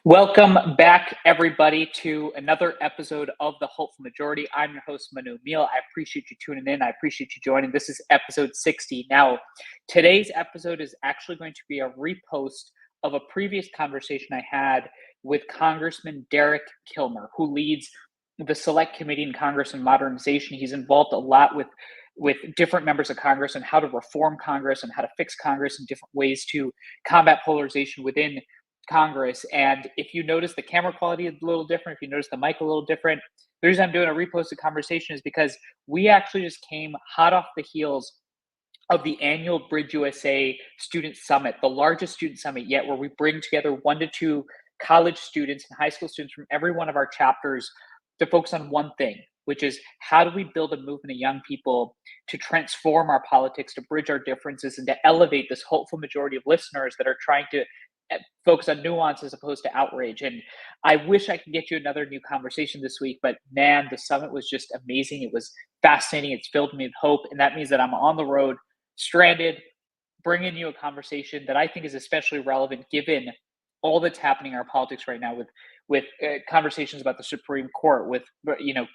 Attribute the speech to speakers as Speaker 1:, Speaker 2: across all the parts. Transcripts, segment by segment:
Speaker 1: Welcome back, everybody, to another episode of The Hopeful Majority. I'm your host, Manu. I appreciate you tuning in. I appreciate you joining. This is episode 60. Now, today's episode is actually going to be a repost of a previous conversation I had with Congressman Derek Kilmer, who leads the Select Committee in Congress on Modernization. He's involved a lot with different members of Congress on how to reform Congress and how to fix Congress and different ways to combat polarization within Congress. And if you notice the camera quality is a little different, if you notice the mic a little different, the reason I'm doing a reposted conversation is because we actually just came hot off the heels of the annual Bridge USA Student Summit, the largest student summit yet, where we bring together 1 to 2 college students and high school students from every one of our chapters to focus on one thing, which is how do we build a movement of young people to transform our politics, to bridge our differences, and to elevate this hopeful majority of listeners that are trying to focus on nuance as opposed to outrage. And I wish I could get you another new conversation this week, but man, the summit was just amazing. It was fascinating. It's filled me with hope. And that means that I'm on the road, stranded, bringing you a conversation that I think is especially relevant given all that's happening in our politics right now with conversations about the Supreme Court, with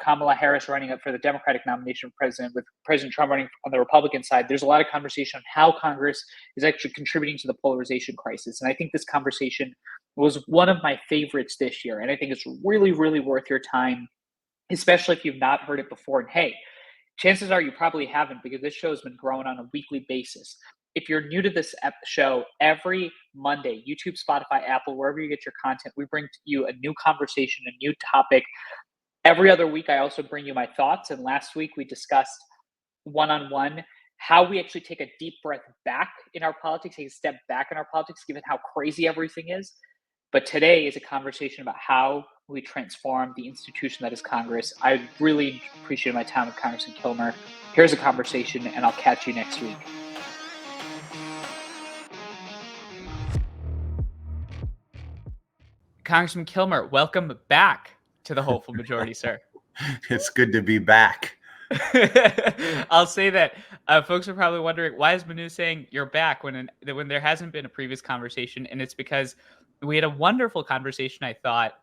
Speaker 1: Kamala Harris running up for the Democratic nomination for president, with President Trump running on the Republican side. There's a lot of conversation on how Congress is actually contributing to the polarization crisis. And I think this conversation was one of my favorites this year. And I think it's really, really worth your time, especially if you've not heard it before. And hey, chances are you probably haven't, because this show has been growing on a weekly basis. If you're new to this show, every Monday, YouTube, Spotify, Apple, wherever you get your content, we bring you a new conversation, a new topic. Every other week, I also bring you my thoughts. And last week, we discussed one-on-one how we actually take a deep breath back in our politics, take a step back in our politics, given how crazy everything is. But today is a conversation about how we transform the institution that is Congress. I really appreciate my time with Congressman Kilmer. Here's a conversation, and I'll catch you next week. Congressman Kilmer, welcome back to the Hopeful Majority, sir.
Speaker 2: It's good to be back.
Speaker 1: I'll say that folks are probably wondering, why is Manu saying you're back when there hasn't been a previous conversation? And it's because we had a wonderful conversation, I thought,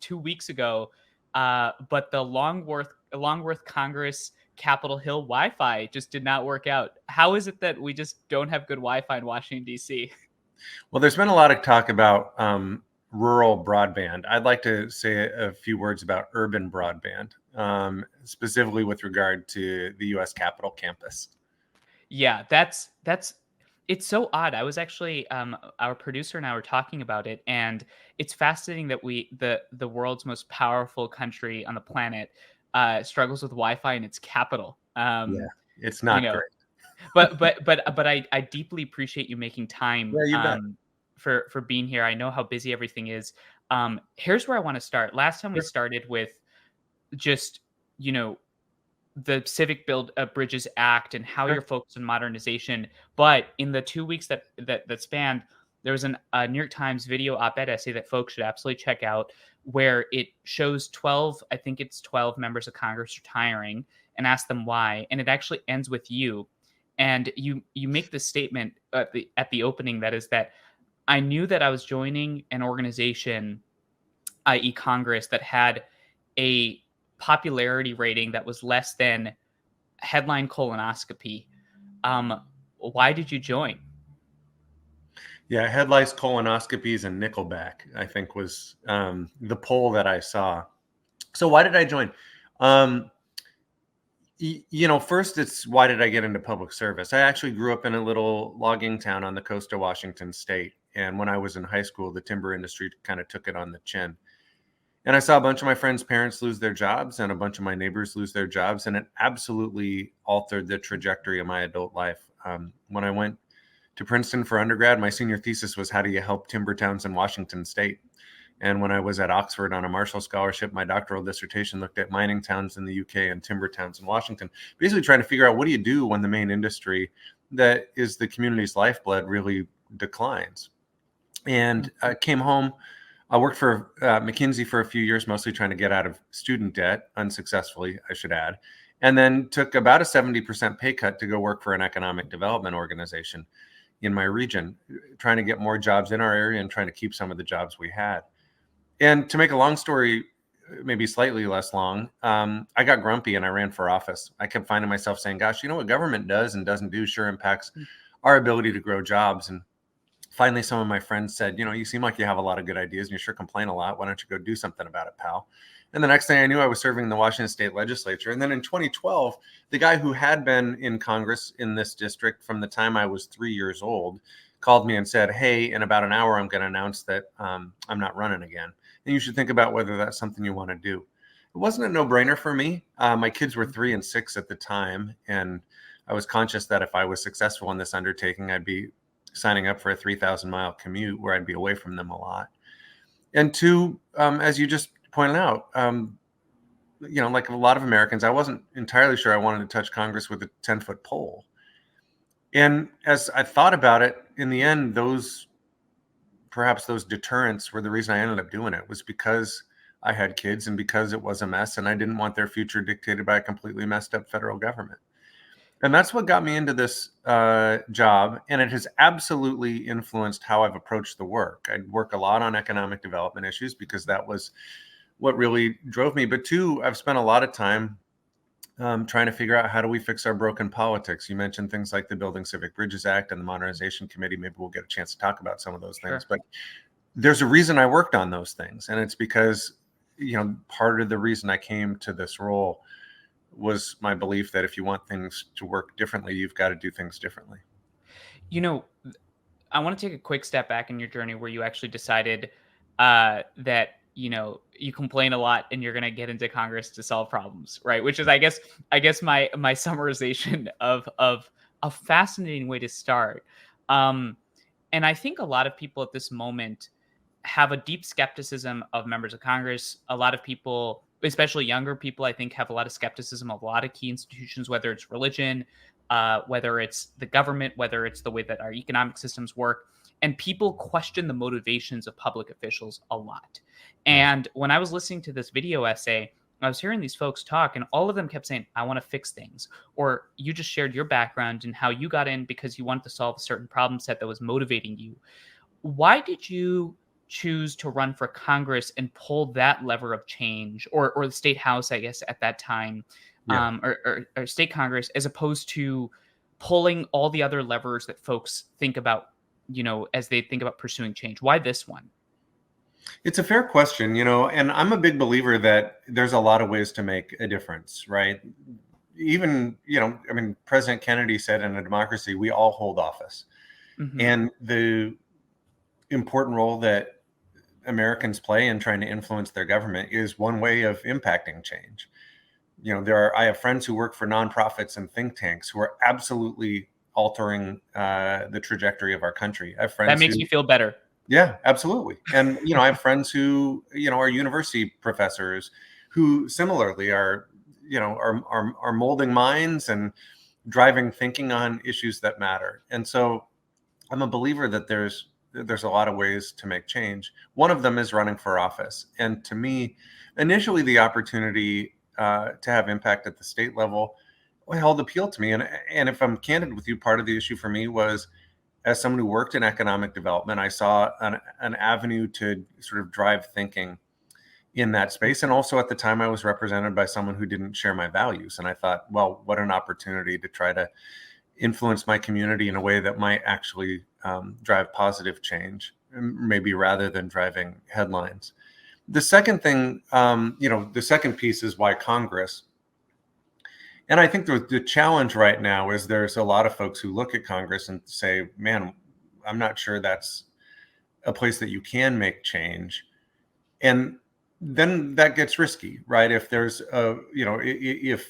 Speaker 1: 2 weeks ago, but the Longworth Congress Capitol Hill Wi-Fi just did not work out. How is it that we just don't have good Wi-Fi in Washington, D.C.?
Speaker 2: Well, there's been a lot of talk about rural broadband. I'd like to say a few words about urban broadband, specifically with regard to the U.S. Capitol campus.
Speaker 1: Yeah, it's so odd. I was actually, our producer and I were talking about it, and it's fascinating that the world's most powerful country on the planet struggles with Wi-Fi in its capital.
Speaker 2: Yeah, it's not great.
Speaker 1: But I deeply appreciate you making time.
Speaker 2: Yeah, you bet.
Speaker 1: For being here. I know how busy everything is. Here's where I want to start. Last time we started with just, the Civic Bridges Act and how you're focused on modernization. But in the 2 weeks that spanned, there was a New York Times video op-ed essay that folks should absolutely check out, where it shows 12 members of Congress retiring and ask them why. And it actually ends with you. And you make the statement at the opening, that is that I knew that I was joining an organization, i.e. Congress, that had a popularity rating that was less than headline colonoscopy. Why did you join?
Speaker 2: Yeah, headlines, colonoscopies, and Nickelback, I think, was the poll that I saw. So why did I join? First, it's why did I get into public service? I actually grew up in a little logging town on the coast of Washington State. And when I was in high school, the timber industry kind of took it on the chin. And I saw a bunch of my friends' parents lose their jobs and a bunch of my neighbors lose their jobs. And it absolutely altered the trajectory of my adult life. When I went to Princeton for undergrad, my senior thesis was how do you help timber towns in Washington State? And when I was at Oxford on a Marshall Scholarship, my doctoral dissertation looked at mining towns in the UK and timber towns in Washington, basically trying to figure out what do you do when the main industry that is the community's lifeblood really declines. And I came home. I worked for McKinsey for a few years, mostly trying to get out of student debt, unsuccessfully, I should add, and then took about a 70% pay cut to go work for an economic development organization in my region, trying to get more jobs in our area and trying to keep some of the jobs we had. And to make a long story maybe slightly less long, I got grumpy and I ran for office. I kept finding myself saying, gosh, you know what government does and doesn't do sure impacts our ability to grow jobs. And finally, some of my friends said, you know, you seem like you have a lot of good ideas and you sure complain a lot. Why don't you go do something about it, pal? And the next thing I knew, I was serving in the Washington State Legislature. And then in 2012, the guy who had been in Congress in this district from the time I was 3 years old called me and said, hey, in about an hour, I'm going to announce that I'm not running again. And you should think about whether that's something you want to do. It wasn't a no-brainer for me. My kids were 3 and 6 at the time. And I was conscious that if I was successful in this undertaking, I'd be signing up for a 3,000-mile commute where I'd be away from them a lot. And two, as you just pointed out, you know, like a lot of Americans, I wasn't entirely sure I wanted to touch Congress with a 10-foot pole. And as I thought about it, in the end, perhaps those deterrents were the reason I ended up doing it, was because I had kids and because it was a mess and I didn't want their future dictated by a completely messed up federal government. And that's what got me into this job. And it has absolutely influenced how I've approached the work. I work a lot on economic development issues because that was what really drove me. But two, I've spent a lot of time trying to figure out how do we fix our broken politics. You mentioned things like the Building Civic Bridges Act and the Modernization Committee. Maybe we'll get a chance to talk about some of those things. But there's a reason I worked on those things. And it's because, you know, part of the reason I came to this role was my belief that if you want things to work differently, you've got to do things differently.
Speaker 1: You know, I want to take a quick step back in your journey where you actually decided that you complain a lot and you're going to get into Congress to solve problems, right? Which is, I guess my summarization of a fascinating way to start. And I think a lot of people at this moment have a deep skepticism of members of Congress. A lot of people, especially younger people, I think, have a lot of skepticism of a lot of key institutions, whether it's religion, whether it's the government, whether it's the way that our economic systems work. And people question the motivations of public officials a lot. And when I was listening to this video essay, I was hearing these folks talk, and all of them kept saying, I want to fix things. Or you just shared your background and how you got in because you wanted to solve a certain problem set that was motivating you. Why did you choose to run for Congress and pull that lever of change, or the state house, I guess, at that time, or state Congress, as opposed to pulling all the other levers that folks think about, as they think about pursuing change? Why this one?
Speaker 2: It's a fair question, you know, and I'm a big believer that there's a lot of ways to make a difference, right? Even, you know, I mean, President Kennedy said in a democracy, we all hold office.
Speaker 1: Mm-hmm.
Speaker 2: And the important role that Americans play in trying to influence their government is one way of impacting change. You know, I have friends who work for nonprofits and think tanks who are absolutely altering the trajectory of our country. I have friends
Speaker 1: that makes me feel better.
Speaker 2: Yeah, absolutely. And, you know, I have friends who, you know, are university professors who similarly are, you know, are molding minds and driving thinking on issues that matter. And so I'm a believer that there's a lot of ways to make change. One of them is running for office. And to me, initially the opportunity to have impact at the state level held appeal to me. And if I'm candid with you, part of the issue for me was, as someone who worked in economic development, I saw an avenue to sort of drive thinking in that space. And also at the time I was represented by someone who didn't share my values. And I thought, well, what an opportunity to try to influence my community in a way that might actually drive positive change, maybe rather than driving headlines. The second thing, the second piece is why Congress. And I think the challenge right now is there's a lot of folks who look at Congress and say, man, I'm not sure that's a place that you can make change. And then that gets risky, right? If there's if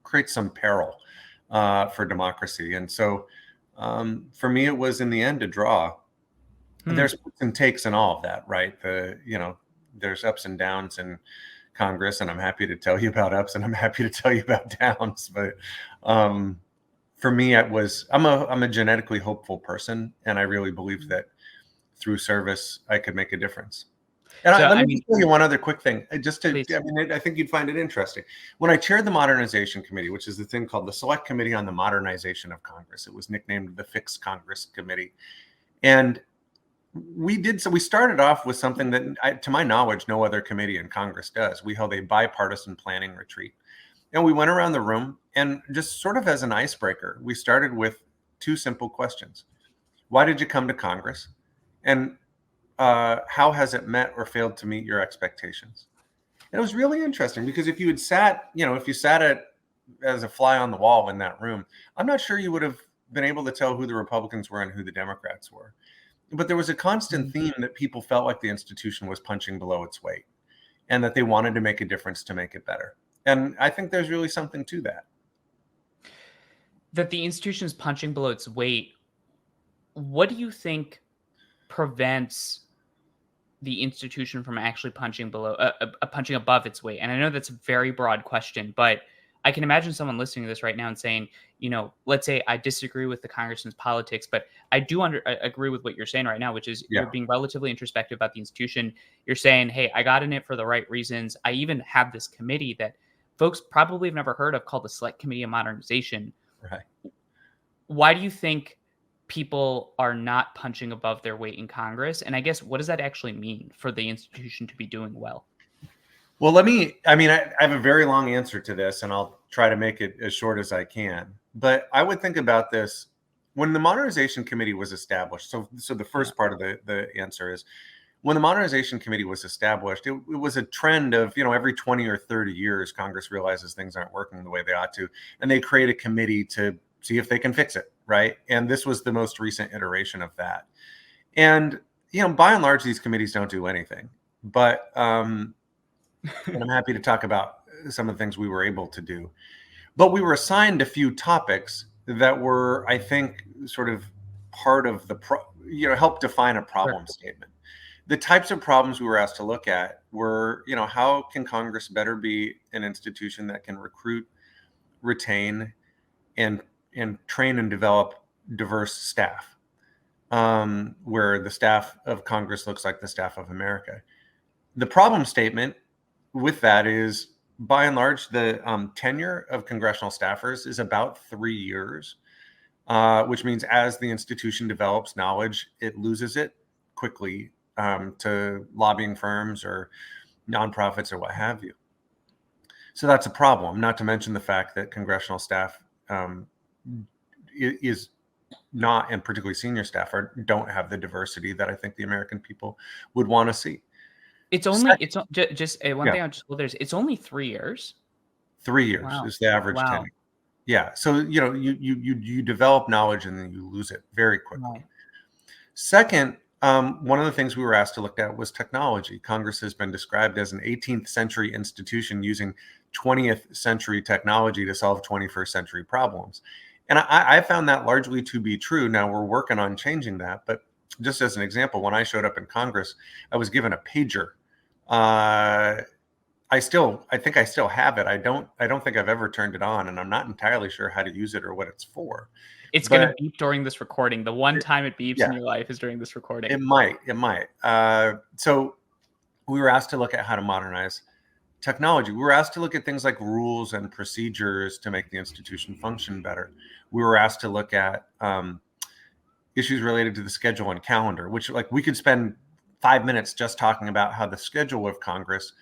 Speaker 2: creates some peril for democracy. And so for me, it was in the end a draw. There's puts and takes in all of that, right? There's ups and downs in Congress, and I'm happy to tell you about ups and I'm happy to tell you about downs. But for me, I'm a genetically hopeful person, and I really believe that through service, I could make a difference. And
Speaker 1: So,
Speaker 2: let
Speaker 1: I
Speaker 2: me
Speaker 1: mean,
Speaker 2: just tell you one other quick thing,
Speaker 1: please.
Speaker 2: I think you'd find it interesting. When I chaired the Modernization Committee, which is the thing called the Select Committee on the Modernization of Congress, it was nicknamed the Fix Congress Committee. And we started off with something that, to my knowledge, no other committee in Congress does. We held a bipartisan planning retreat. And we went around the room and just sort of as an icebreaker, we started with two simple questions. Why did you come to Congress? And how has it met or failed to meet your expectations? And it was really interesting because if you had sat, if you sat as a fly on the wall in that room, I'm not sure you would have been able to tell who the Republicans were and who the Democrats were. But there was a constant theme that people felt like the institution was punching below its weight and that they wanted to make a difference to make it better. And I think there's really something to that.
Speaker 1: That the institution is punching below its weight. What do you think prevents the institution from actually punching punching above its weight? And I know that's a very broad question, but I can imagine someone listening to this right now and saying, let's say I disagree with the congressman's politics, but I do agree with what you're saying right now, which is
Speaker 2: Yeah.
Speaker 1: you're being relatively introspective about the institution. You're saying, hey, I got in it for the right reasons. I even have this committee that folks probably have never heard of called the Select Committee on Modernization.
Speaker 2: Right.
Speaker 1: Why do you think people are not punching above their weight in Congress? And I guess, what does that actually mean for the institution to be doing well?
Speaker 2: Well, I have a very long answer to this, and I'll try to make it as short as I can. But I would think about this when the Modernization Committee was established. So the first part of the answer is when the Modernization Committee was established, it was a trend of, every 20 or 30 years, Congress realizes things aren't working the way they ought to, and they create a committee to see if they can fix it, right? And this was the most recent iteration of that. And, by and large, these committees don't do anything. But and I'm happy to talk about some of the things we were able to do. But we were assigned a few topics that were, I think, sort of part of help define a problem statement. The types of problems we were asked to look at were, how can Congress better be an institution that can recruit, retain, and train and develop diverse staff, where the staff of Congress looks like the staff of America. The problem statement with that is, by and large, the tenure of congressional staffers is about 3 years, which means as the institution develops knowledge, it loses it quickly to lobbying firms or nonprofits or what have you. So that's a problem, not to mention the fact that congressional staff is not, and particularly senior staff, don't have the diversity that I think the American people would want to see.
Speaker 1: It's only just one thing. It's only 3 years.
Speaker 2: 3 years is the average tenure. Yeah. So, you develop knowledge and then you lose it very quickly. Right. Second, one of the things we were asked to look at was technology. Congress has been described as an 18th century institution using 20th century technology to solve 21st century problems. And I found that largely to be true. Now we're working on changing that. But just as an example, when I showed up in Congress, I was given a pager. I think I still have it. I don't think I've ever turned it on, and I'm not entirely sure how to use it or what it's for.
Speaker 1: It's going to beep during this recording. The one time it beeps in your life is during this recording.
Speaker 2: It might. So we were asked to look at how to modernize technology. We were asked to look at things like rules and procedures to make the institution function better. We were asked to look at issues related to the schedule and calendar, which, like, we could spend 5 minutes just talking about how the schedule of Congress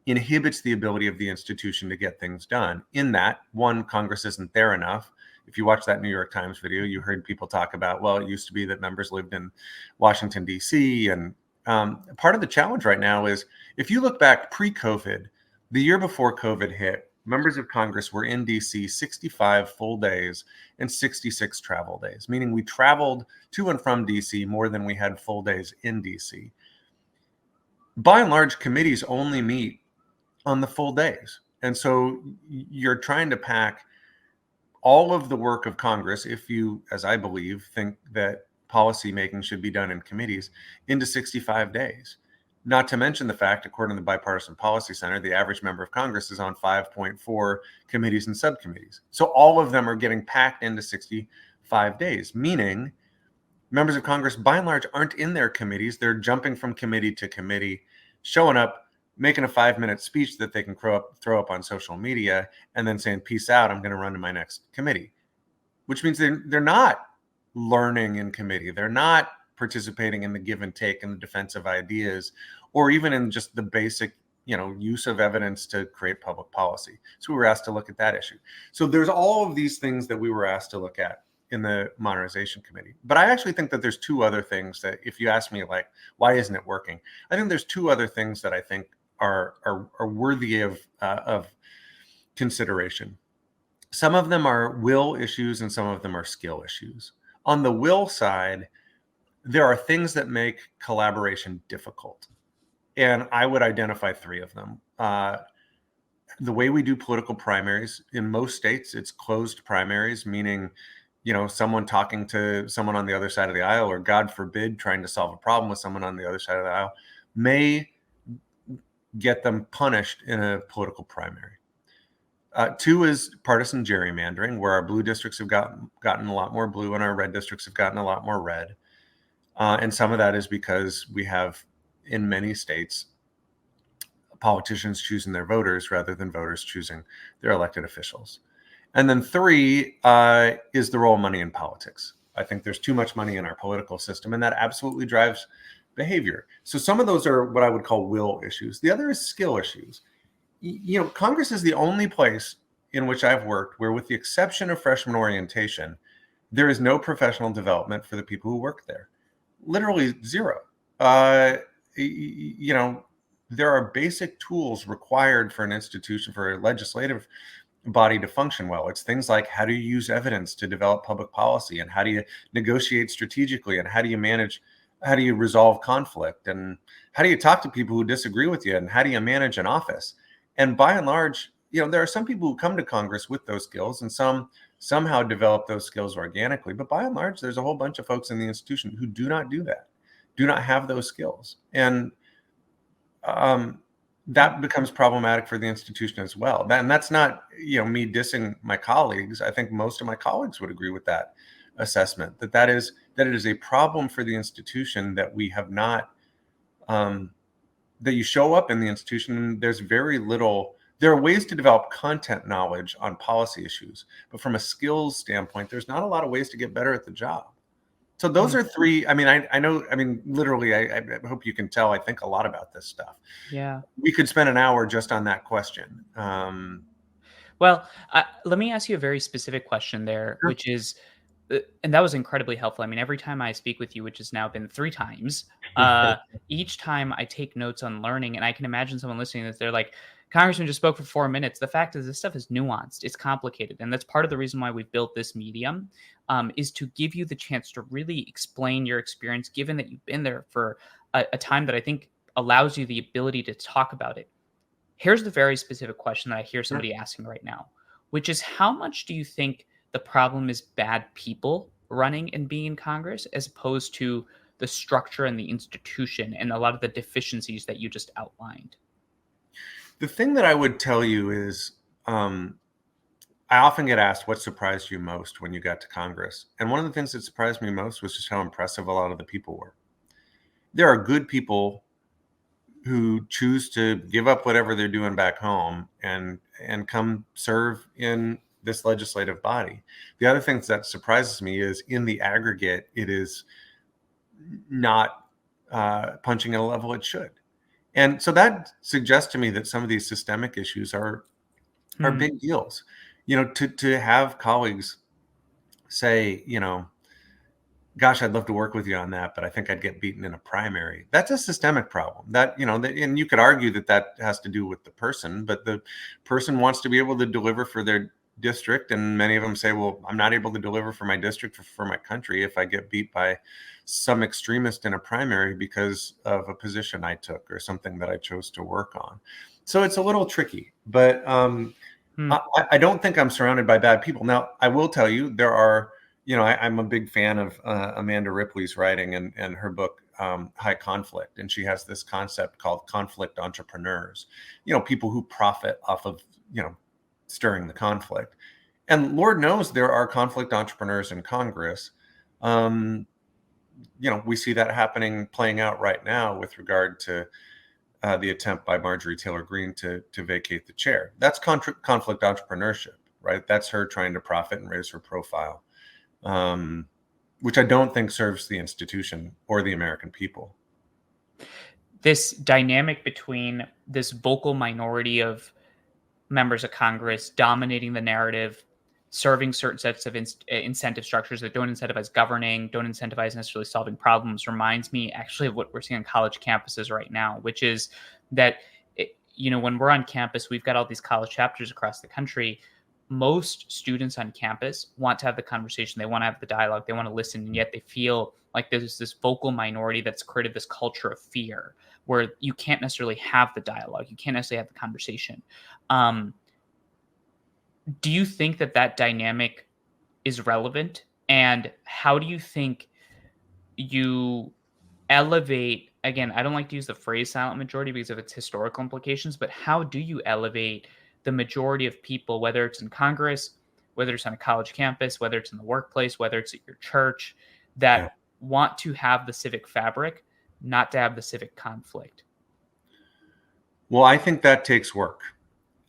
Speaker 2: inhibits the ability of the institution to get things done. In that, one, Congress isn't there enough. If you watch that New York Times video, you heard people talk about, well, it used to be that members lived in Washington, D.C. And part of the challenge right now is, if you look back pre-COVID, the year before COVID hit, members of Congress were in D.C. 65 full days and 66 travel days, meaning we traveled to and from D.C. more than we had full days in D.C. By and large, committees only meet on the full days. And so you're trying to pack all of the work of Congress, if you, as I believe, think that policy making should be done in committees, into 65 days. Not to mention the fact, according to the Bipartisan Policy Center, the average member of Congress is on 5.4 committees and subcommittees. So all of them are getting packed into 65 days, meaning members of Congress, by and large, aren't in their committees. They're jumping from committee to committee. showing up, making a 5-minute speech that they can throw up on social media, and then saying, peace out, I'm going to run to my next committee, which means they're not learning in committee. They're not participating in the give and take and the defense of ideas, or even in just the basic, use of evidence to create public policy. So we were asked to look at that issue. So there's all of these things that we were asked to look at in the modernization committee. But I actually think that there's two other things that, if you ask me, like, why isn't it working? I think there's two other things that I think are worthy of consideration. Some of them are will issues and some of them are skill issues. On the will side, there are things that make collaboration difficult. And I would identify three of them. The way we do political primaries in most states, it's closed primaries, meaning, someone talking to someone on the other side of the aisle, or God forbid, trying to solve a problem with someone on the other side of the aisle, may get them punished in a political primary. Two is partisan gerrymandering, where our blue districts have gotten a lot more blue and our red districts have gotten a lot more red. And some of that is because we have, in many states, politicians choosing their voters rather than voters choosing their elected officials. And then three is the role of money in politics. I think there's too much money in our political system, and that absolutely drives behavior. So some of those are what I would call will issues. The other is skill issues. Congress is the only place in which I've worked where, with the exception of freshman orientation, there is no professional development for the people who work there. Literally zero. There are basic tools required for an institution, for a legislative body to function well. It's things like, how do you use evidence to develop public policy, and how do you negotiate strategically, and how do you resolve conflict, and how do you talk to people who disagree with you, and how do you manage an office? And by and large, there are some people who come to Congress with those skills, and some somehow develop those skills organically. But by and large, there's a whole bunch of folks in the institution who do not do that, do not have those skills. And that becomes problematic for the institution as well. And that's not, me dissing my colleagues. I think most of my colleagues would agree with that assessment, that it is a problem for the institution that we have not, that you show up in the institution and there's very little. There are ways to develop content knowledge on policy issues, but from a skills standpoint, there's not a lot of ways to get better at the job. So those are three. I know, literally, I hope you can tell, I think a lot about this stuff.
Speaker 1: Yeah.
Speaker 2: We could spend an hour just on that question.
Speaker 1: Well, let me ask you a very specific question there,
Speaker 2: Sure.
Speaker 1: which is, and that was incredibly helpful. Every time I speak with you, which has now been 3 times, each time I take notes on learning, and I can imagine someone listening to this, they're like, Congressman just spoke for 4 minutes. The fact is, this stuff is nuanced. It's complicated. And that's part of the reason why we've built this medium, is to give you the chance to really explain your experience, given that you've been there for a time that I think allows you the ability to talk about it. Here's the very specific question that I hear somebody asking right now, which is, how much do you think the problem is bad people running and being in Congress, as opposed to the structure and the institution and a lot of the deficiencies that you just outlined?
Speaker 2: The thing that I would tell you is, I often get asked, what surprised you most when you got to Congress? And one of the things that surprised me most was just how impressive a lot of the people were. There are good people who choose to give up whatever they're doing back home and come serve in this legislative body. The other thing that surprises me is, in the aggregate, it is not punching at a level it should. And so that suggests to me that some of these systemic issues are big deals. To have colleagues say, gosh, I'd love to work with you on that, but I think I'd get beaten in a primary. That's a systemic problem. And you could argue that has to do with the person, but the person wants to be able to deliver for their district. And many of them say, well, I'm not able to deliver for my district or for my country if I get beat by some extremist in a primary because of a position I took or something that I chose to work on. So it's a little tricky, but I don't think I'm surrounded by bad people. Now, I will tell you, there are, I'm a big fan of Amanda Ripley's writing and her book, High Conflict. And she has this concept called conflict entrepreneurs, people who profit off of, stirring the conflict. And Lord knows there are conflict entrepreneurs in Congress. We see that playing out right now with regard to the attempt by Marjorie Taylor Greene to vacate the chair. That's conflict entrepreneurship, right? That's her trying to profit and raise her profile, which I don't think serves the institution or the American people.
Speaker 1: This dynamic between this vocal minority of members of Congress dominating the narrative, serving certain sets of incentive structures that don't incentivize governing, don't incentivize necessarily solving problems, reminds me actually of what we're seeing on college campuses right now, which is that, when we're on campus, we've got all these college chapters across the country. Most students on campus want to have the conversation. They want to have the dialogue. They want to listen. And yet they feel like there's this vocal minority that's created this culture of fear where you can't necessarily have the dialogue. You can't necessarily have the conversation. Do you think that dynamic is relevant? And how do you think you elevate, again, I don't like to use the phrase silent majority because of its historical implications, but how do you elevate the majority of people, whether it's in Congress, whether it's on a college campus, whether it's in the workplace, whether it's at your church, that want to have the civic fabric, not to have the civic conflict?
Speaker 2: Well, I think that takes work.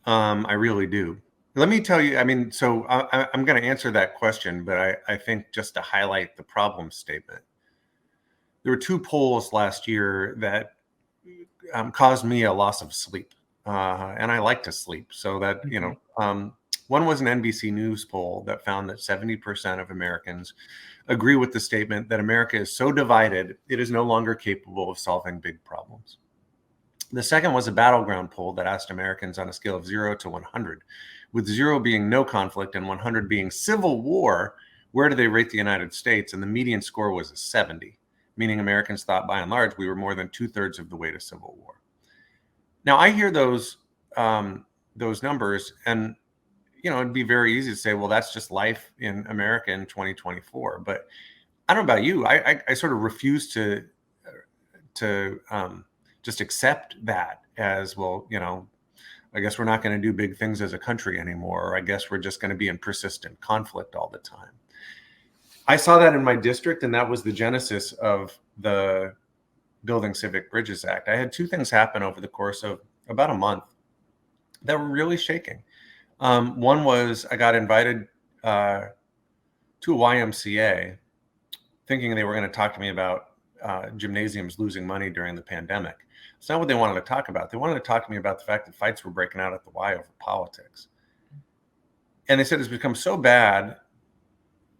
Speaker 2: I really do. Let me tell you, so I'm going to answer that question, but I think just to highlight the problem statement. There were 2 polls last year that caused me a loss of sleep. And I like to sleep. So that, one was an NBC News poll that found that 70% of Americans agree with the statement that America is so divided, it is no longer capable of solving big problems. The second was a battleground poll that asked Americans on a scale of 0 to 100, with 0 being no conflict and 100 being civil war, where do they rate the United States? And the median score was a 70, meaning Americans thought by and large we were more than 2/3 of the way to civil war. Now I hear those numbers, and it'd be very easy to say, well, that's just life in America in 2024. But I don't know about you. I sort of refuse to just accept that as, well, I guess we're not going to do big things as a country anymore, or I guess we're just going to be in persistent conflict all the time. I saw that in my district, and that was the genesis of the Building Civic Bridges Act. I had 2 things happen over the course of about a month that were really shaking. One was I got invited to a YMCA thinking they were going to talk to me about gymnasiums losing money during the pandemic. It's not what they wanted to talk about. They wanted to talk to me about the fact that fights were breaking out at the Y over politics. And they said it's become so bad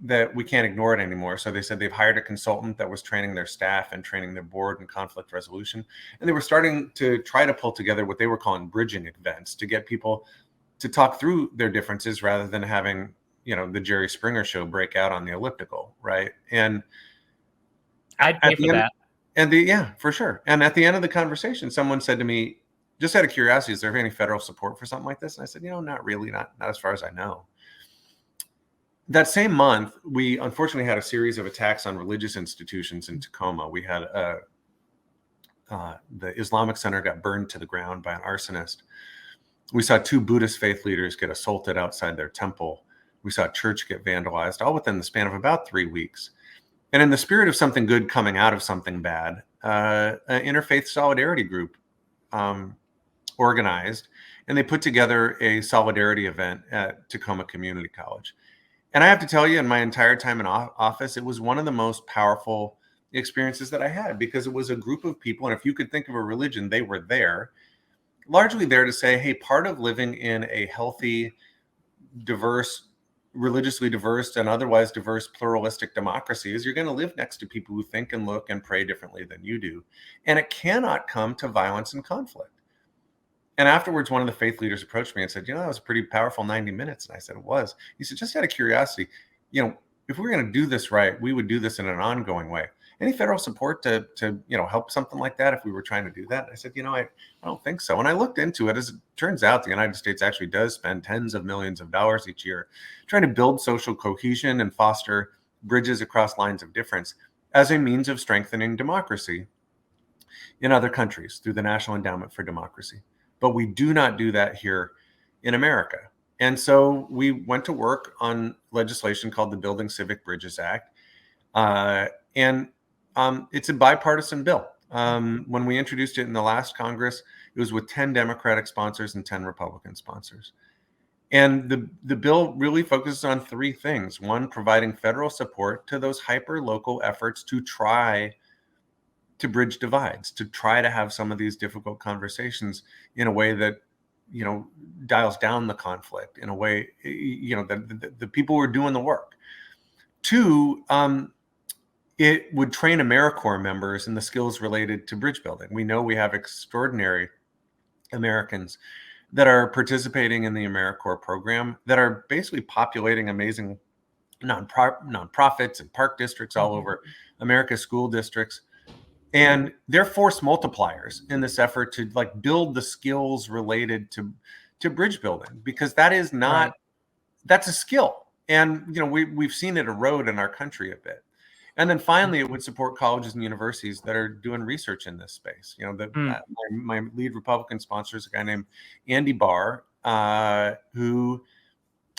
Speaker 2: that we can't ignore it anymore. So they said they've hired a consultant that was training their staff and training their board in conflict resolution. And they were starting to try to pull together what they were calling bridging events to get people to talk through their differences rather than having, the Jerry Springer show break out on the elliptical, right? And
Speaker 1: I'd pay for that.
Speaker 2: Yeah, for sure. And at the end of the conversation, someone said to me, just out of curiosity, is there any federal support for something like this? And I said, not really, not as far as I know. That same month, we unfortunately had a series of attacks on religious institutions in Tacoma. We had the Islamic Center got burned to the ground by an arsonist. We saw 2 Buddhist faith leaders get assaulted outside their temple. We saw a church get vandalized, all within the span of about 3 weeks. And in the spirit of something good coming out of something bad, an interfaith solidarity group organized, and they put together a solidarity event at Tacoma Community College. And I have to tell you, in my entire time in office, it was one of the most powerful experiences that I had, because it was a group of people, and if you could think of a religion, they were there, largely there to say, hey, part of living in a healthy, diverse, religiously diverse and otherwise diverse pluralistic democracy is you're going to live next to people who think and look and pray differently than you do. And it cannot come to violence and conflict. And afterwards, one of the faith leaders approached me and said, that was a pretty powerful 90 minutes. And I said, it was. He said, just out of curiosity, if we were going to do this right, we would do this in an ongoing way. Any federal support to help something like that if we were trying to do that? And I said, I don't think so. And I looked into it. As it turns out, the United States actually does spend tens of millions of dollars each year trying to build social cohesion and foster bridges across lines of difference as a means of strengthening democracy in other countries through the National Endowment for Democracy. But we do not do that here in America. And so we went to work on legislation called the Building Civic Bridges Act. And it's a bipartisan bill. When we introduced it in the last Congress, it was with 10 Democratic sponsors and 10 Republican sponsors. And the bill really focuses on three things. One, providing federal support to those hyper-local efforts to try to bridge divides, to try to have some of these difficult conversations in a way that, dials down the conflict, in a way, the people who are doing the work. Two, it would train AmeriCorps members in the skills related to bridge building. We know we have extraordinary Americans that are participating in the AmeriCorps program that are basically populating amazing nonprofits and park districts all over America's school districts. And they're force multipliers in this effort to build the skills related to bridge building, because that is not,
Speaker 1: Right.
Speaker 2: that's a skill. And, we've seen it erode in our country a bit. And then finally, it would support colleges and universities that are doing research in this space. My lead Republican sponsor is a guy named Andy Barr, who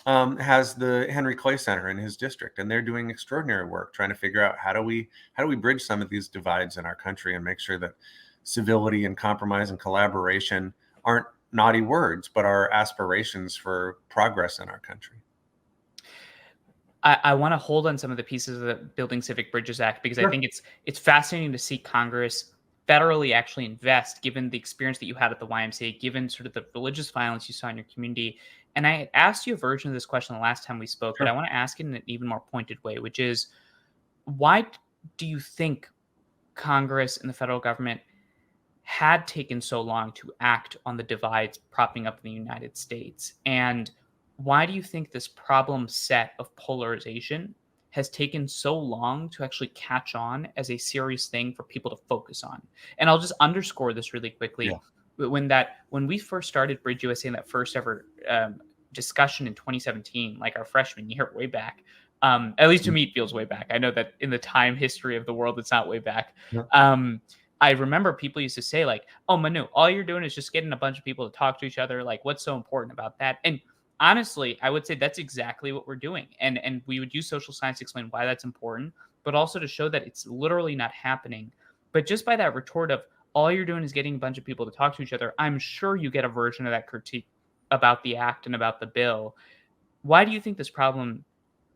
Speaker 2: has the Henry Clay Center in his district, and they're doing extraordinary work trying to figure out how do we bridge some of these divides in our country and make sure that civility and compromise and collaboration aren't naughty words, but are aspirations for progress in our country.
Speaker 1: I want to hold on some of the pieces of the Building Civic Bridges Act, because
Speaker 2: Sure.
Speaker 1: I think it's fascinating to see Congress federally actually invest, given the experience that you had at the YMCA, given sort of the religious violence you saw in your community. And I had asked you a version of this question the last time we spoke,
Speaker 2: Sure.
Speaker 1: but I want to ask it in an even more pointed way, which is, why do you think Congress and the federal government had taken so long to act on the divides propping up in the United States? And why do you think this problem set of polarization has taken so long to actually catch on as a serious thing for people to focus on? And I'll just underscore this really quickly.
Speaker 2: Yeah.
Speaker 1: When we first started Bridge USA in that first ever discussion in 2017, like our freshman year, way back, at least to me, it feels way back. I know that in the time history of the world, it's not way back.
Speaker 2: Yeah.
Speaker 1: I remember people used to say, like, oh, Manu, all you're doing is just getting a bunch of people to talk to each other. Like, what's so important about that? And honestly, I would say that's exactly what we're doing. And we would use social science to explain why that's important, but also to show that it's literally not happening. But just by that retort of all you're doing is getting a bunch of people to talk to each other, I'm sure you get a version of that critique about the act and about the bill. Why do you think this problem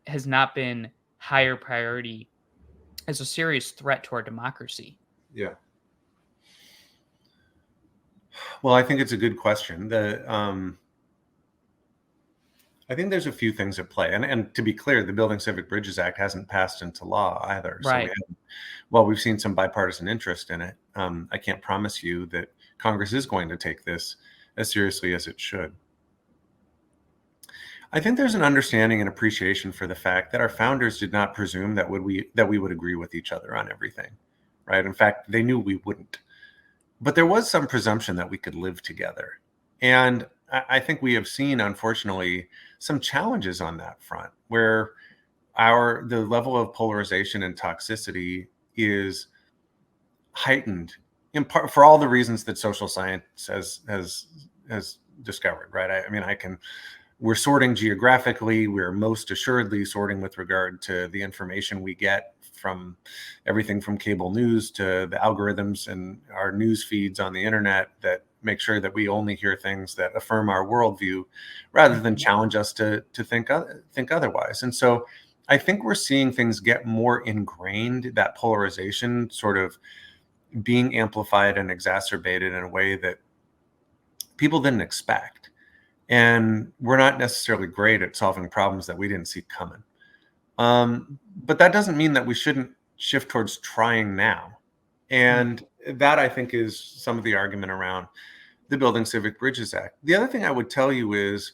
Speaker 1: has not been higher priority as a serious threat to our democracy?
Speaker 2: Yeah. Well, I think it's a good question. I think there's a few things at play. And to be clear, the Building Civic Bridges Act hasn't passed into law either.
Speaker 1: Right.
Speaker 2: So we've seen some bipartisan interest in it. I can't promise you that Congress is going to take this as seriously as it should. I think there's an understanding and appreciation for the fact that our founders did not presume that we would agree with each other on everything, right? In fact, they knew we wouldn't. But there was some presumption that we could live together. And I think we have seen, unfortunately, some challenges on that front, where the level of polarization and toxicity is heightened, in part for all the reasons that social science has discovered, right? We're sorting geographically. We're most assuredly sorting with regard to the information we get from everything from cable news to the algorithms and our news feeds on the internet that make sure that we only hear things that affirm our worldview rather than challenge us to think otherwise. And so I think we're seeing things get more ingrained, that polarization sort of being amplified and exacerbated in a way that people didn't expect. And we're not necessarily great at solving problems that we didn't see coming. But that doesn't mean that we shouldn't shift towards trying now. And that, I think, is some of the argument around the Building Civic Bridges Act. The other thing I would tell you is,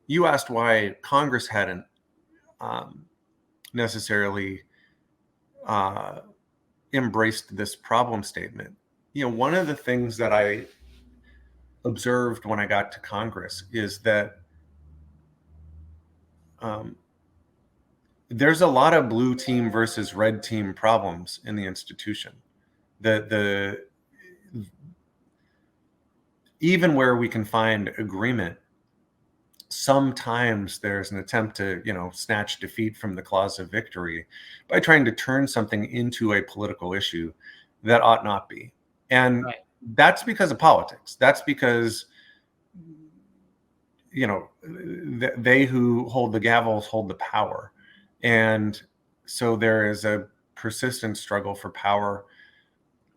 Speaker 2: you asked why Congress hadn't necessarily embraced this problem statement. One of the things that I observed when I got to Congress is that there's a lot of blue team versus red team problems in the institution. Even where we can find agreement, sometimes there's an attempt to, snatch defeat from the claws of victory by trying to turn something into a political issue that ought not be. And
Speaker 1: Right.
Speaker 2: that's because of politics. That's because, they who hold the gavels hold the power. And so there is a persistent struggle for power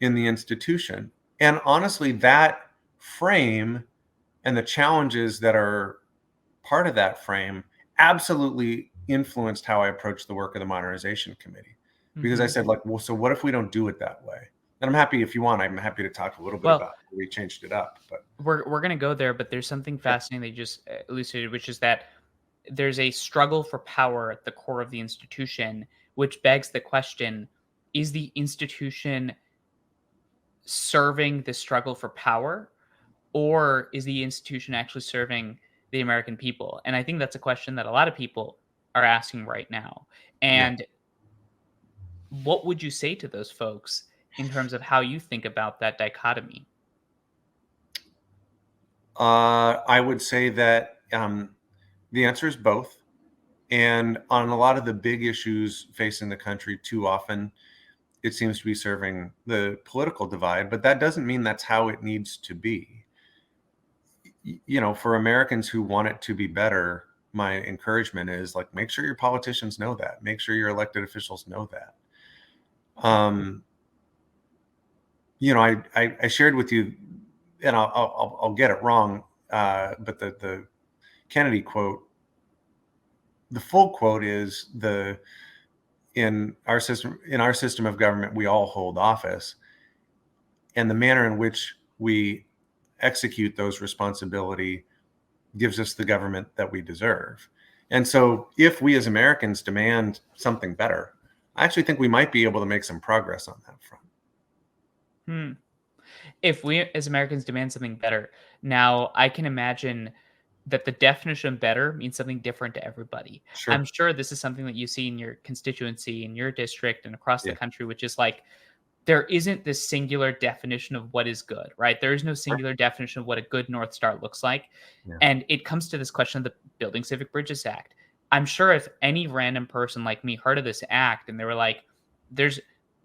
Speaker 2: in the institution. And honestly, that frame and the challenges that are part of that frame absolutely influenced how I approached the work of the Modernization Committee. Because I said, like, well, so what if we don't do it that way? And I'm happy, if you want, I'm happy to talk a little bit
Speaker 1: Well,
Speaker 2: about how we changed it up. But
Speaker 1: we're gonna go there, but there's something fascinating that you just elucidated, which is that there's a struggle for power at the core of the institution, which begs the question: is the institution serving the struggle for power, or is the institution actually serving the American people? And I think that's a question that a lot of people are asking right now.
Speaker 2: yeah,
Speaker 1: And what would you say to those folks in terms of how you think about that dichotomy?
Speaker 2: I would say that the answer is both. And on a lot of the big issues facing the country, too often it seems to be serving the political divide, but that doesn't mean that's how it needs to be. For Americans who want it to be better, my encouragement is, like, make sure your politicians know that. Make sure your elected officials know that. I shared with you, and I'll get it wrong, but the Kennedy quote, the full quote is, in our system of government, we all hold office, and the manner in which we execute those responsibility gives us the government that we deserve. And so if we as Americans demand something better, I actually think we might be able to make some progress on that front.
Speaker 1: Hmm. If we as Americans demand something better, now I can imagine that the definition of better means something different to everybody. I'm
Speaker 2: Sure.
Speaker 1: sure this is something that you see in your constituency, in your district, and across the
Speaker 2: Yeah.
Speaker 1: country, which is like there isn't this singular definition of what is good, right? There is no
Speaker 2: Sure.
Speaker 1: singular definition of what a good North Star looks like.
Speaker 2: Yeah.
Speaker 1: And it comes to this question of the Building Civic Bridges Act. I'm sure if any random person like me heard of this act and they were like, there's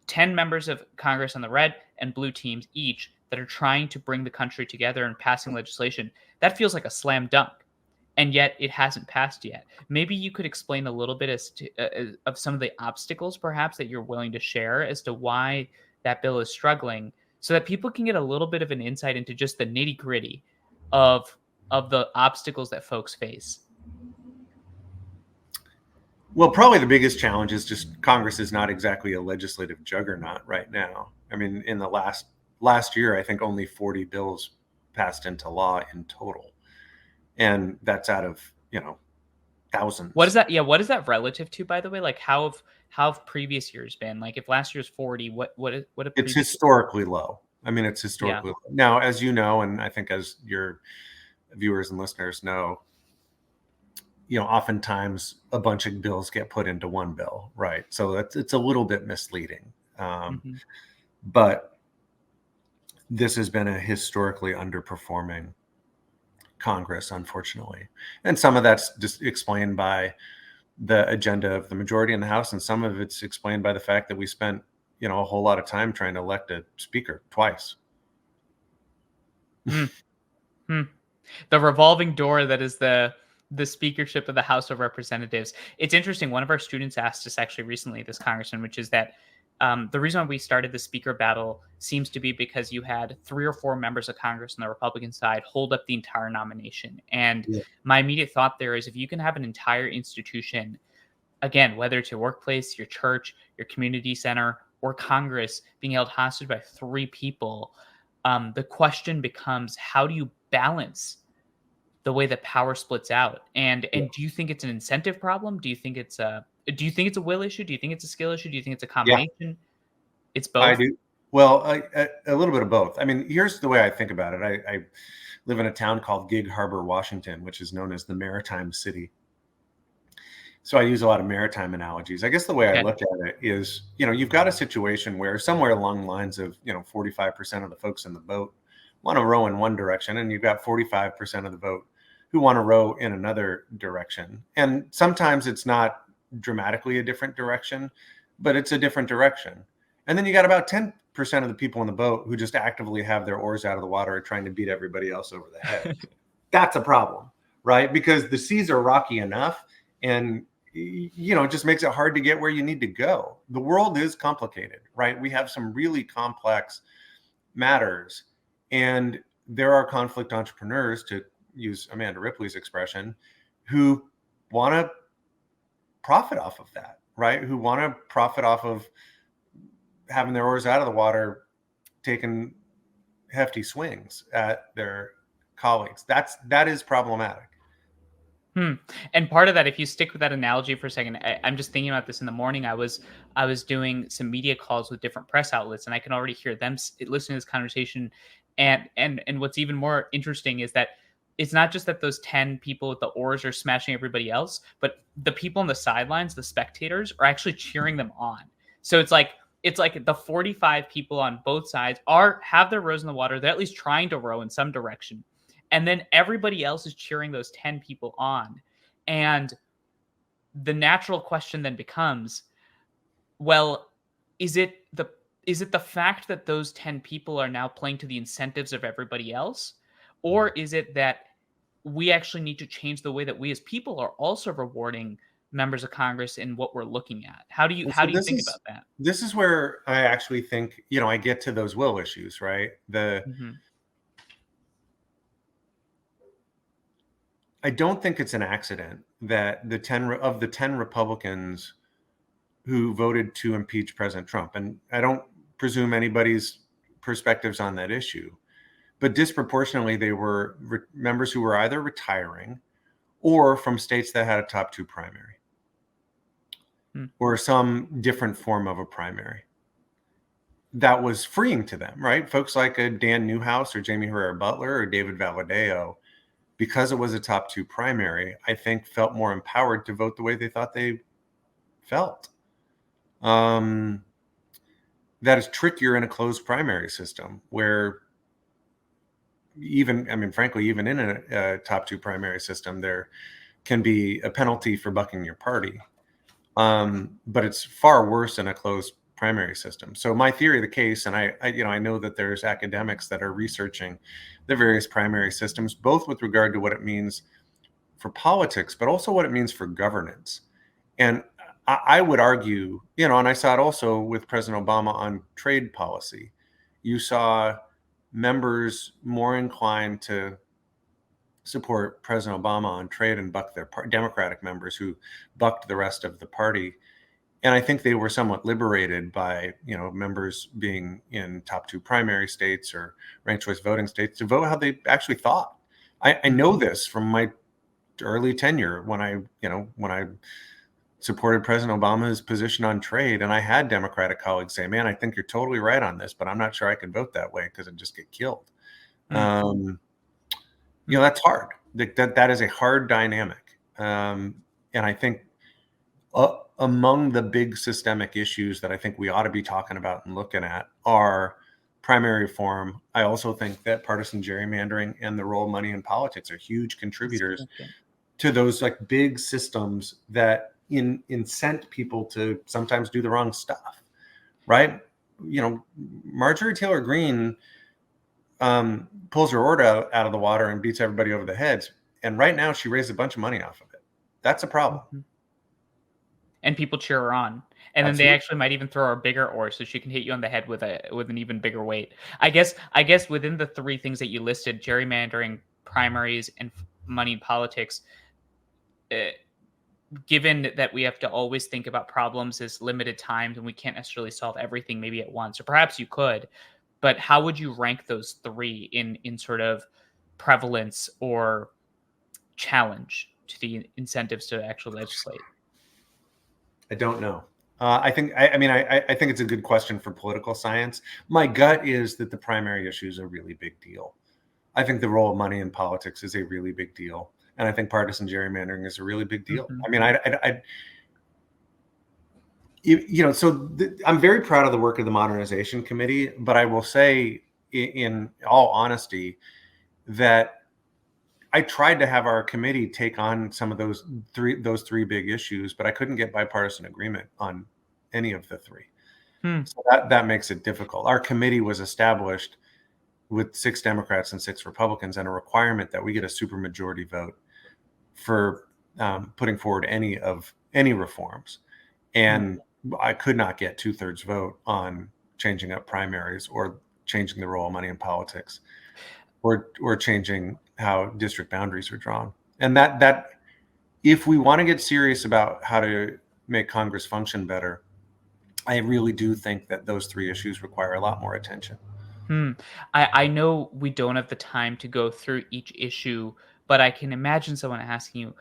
Speaker 1: 10 members of Congress on the red and blue teams each that are trying to bring the country together and passing legislation, that feels like a slam dunk. And yet it hasn't passed yet. Maybe you could explain a little bit as to of some of the obstacles, perhaps, that you're willing to share as to why that bill is struggling, so that people can get a little bit of an insight into just the nitty gritty of the obstacles that folks face.
Speaker 2: Well, probably the biggest challenge is just Congress is not exactly a legislative juggernaut right now. I mean, in the last year, I think only 40 bills passed into law in total, and that's out of
Speaker 1: What is
Speaker 2: thousands.
Speaker 1: that? Yeah, what is that relative to, by the way? Like how have previous years been? Like if last year's 40, what a
Speaker 2: It's
Speaker 1: previous.
Speaker 2: historically low. I mean, it's
Speaker 1: Yeah.
Speaker 2: historically low. Now, as you know, and I think as your viewers and listeners know, oftentimes a bunch of bills get put into one bill, right? So it's a little bit misleading.
Speaker 1: Mhm.
Speaker 2: But this has been a historically underperforming Congress, unfortunately. And some of that's just explained by the agenda of the majority in the House, and some of it's explained by the fact that we spent, a whole lot of time trying to elect a speaker twice.
Speaker 1: Hmm. Hmm. The revolving door that is the speakership of the House of Representatives. It's interesting. One of our students asked us actually recently, this congressman, which is that the reason why we started the speaker battle seems to be because you had 3 or 4 members of Congress on the Republican side hold up the entire nomination. And
Speaker 2: Yeah.
Speaker 1: my immediate thought there is if you can have an entire institution, again, whether it's your workplace, your church, your community center, or Congress being held hostage by 3 people, the question becomes how do you balance the way that power splits out? And do you think it's an incentive problem? Do you think it's a will issue? Do you think it's a skill issue? Do you think it's a
Speaker 2: Yeah,
Speaker 1: combination? It's
Speaker 2: I
Speaker 1: both.
Speaker 2: do. Well, a little bit of both. I mean, here's the way I think about it. I live in a town called Gig Harbor, Washington, which is known as the Maritime City. So I use a lot of maritime analogies. I guess the way I
Speaker 1: Okay.
Speaker 2: look at it is, you've got a situation where somewhere along the lines of, 45% of the folks in the boat want to row in one direction, and you've got 45% of the boat who want to row in another direction. And sometimes it's not dramatically a different direction, but it's a different direction. And then you got about 10% of the people in the boat who just actively have their oars out of the water trying to beat everybody else over the head. That's a problem, right? Because the seas are rocky enough, and it just makes it hard to get where you need to go. The world is complicated, right? We have some really complex matters, and there are conflict entrepreneurs, to use Amanda Ripley's expression, who want to profit off of that, right? Who want to profit off of having their oars out of the water, taking hefty swings at their colleagues. That is problematic.
Speaker 1: And part of that, if you stick with that analogy for a second, I'm just thinking about this in the morning. I was doing some media calls with different press outlets, and I can already hear them listening to this conversation. And what's even more interesting is that it's not just that those 10 people with the oars are smashing everybody else, but the people on the sidelines, the spectators, are actually cheering them on. So it's like the 45 people on both sides have their rows in the water. They're at least trying to row in some direction. And then everybody else is cheering those 10 people on. And the natural question then becomes, well, is it the fact that those 10 people are now playing to the incentives of everybody else? Or is it that we actually need to change the way that we as people are also rewarding members of Congress in what we're looking at? How do you think about that?
Speaker 2: This is where I actually think, I get to those will issues, right? I don't think it's an accident that the 10 Republicans who voted to impeach President Trump, and I don't presume anybody's perspectives on that issue, but disproportionately they were members who were either retiring or from states that had a top 2 primary or some different form of a primary that was freeing to them, right? Folks like a Dan Newhouse or Jamie Herrera Butler or David Valadao, because it was a top 2 primary, I think felt more empowered to vote the way they thought they felt. That is trickier in a closed primary system where frankly, even in a top 2 primary system, there can be a penalty for bucking your party. But it's far worse in a closed primary system. So my theory of the case, and I know that there's academics that are researching the various primary systems, both with regard to what it means for politics, but also what it means for governance. And I would argue, and I saw it also with President Obama on trade policy. You saw members more inclined to support President Obama on trade and buck their Democratic members who bucked the rest of the party. And I think they were somewhat liberated by, members being in top 2 primary states or ranked choice voting states to vote how they actually thought. I know this from my early tenure when I supported President Obama's position on trade, and I had Democratic colleagues say, "Man, I think you're totally right on this, but I'm not sure I can vote that way because I'd just get killed." That's hard. That is a hard dynamic, and I think among the big systemic issues that I think we ought to be talking about and looking at are primary reform. I also think that partisan gerrymandering and the role of money in politics are huge contributors to those like big systems that incent people to sometimes do the wrong stuff, right? Marjorie Taylor Greene pulls her oar out of the water and beats everybody over the heads. And right now she raised a bunch of money off of it. That's a problem.
Speaker 1: And people cheer her on. And then they actually might even throw her a bigger oar so she can hit you on the head with an even bigger weight. I guess within the 3 things that you listed, gerrymandering, primaries, and money in politics, given that we have to always think about problems as limited times and we can't necessarily solve everything maybe at once, or perhaps you could, but how would you rank those 3 in sort of prevalence or challenge to the incentives to actually legislate?
Speaker 2: I don't know. I think it's a good question for political science. My gut is that the primary issue is a really big deal. I think the role of money in politics is a really big deal. And I think partisan gerrymandering is a really big deal. I'm very proud of the work of the Modernization Committee, but I will say in all honesty that I tried to have our committee take on some of those three big issues, but I couldn't get bipartisan agreement on any of the 3. So that makes it difficult. Our committee was established with 6 Democrats and 6 Republicans, and a requirement that we get a supermajority vote for putting forward any reforms. And I could not get 2/3 vote on changing up primaries or changing the role of money in politics or changing how district boundaries are drawn. And that if we want to get serious about how to make Congress function better, I really do think that those 3 issues require a lot more attention.
Speaker 1: I know we don't have the time to go through each issue, but I can imagine someone asking you,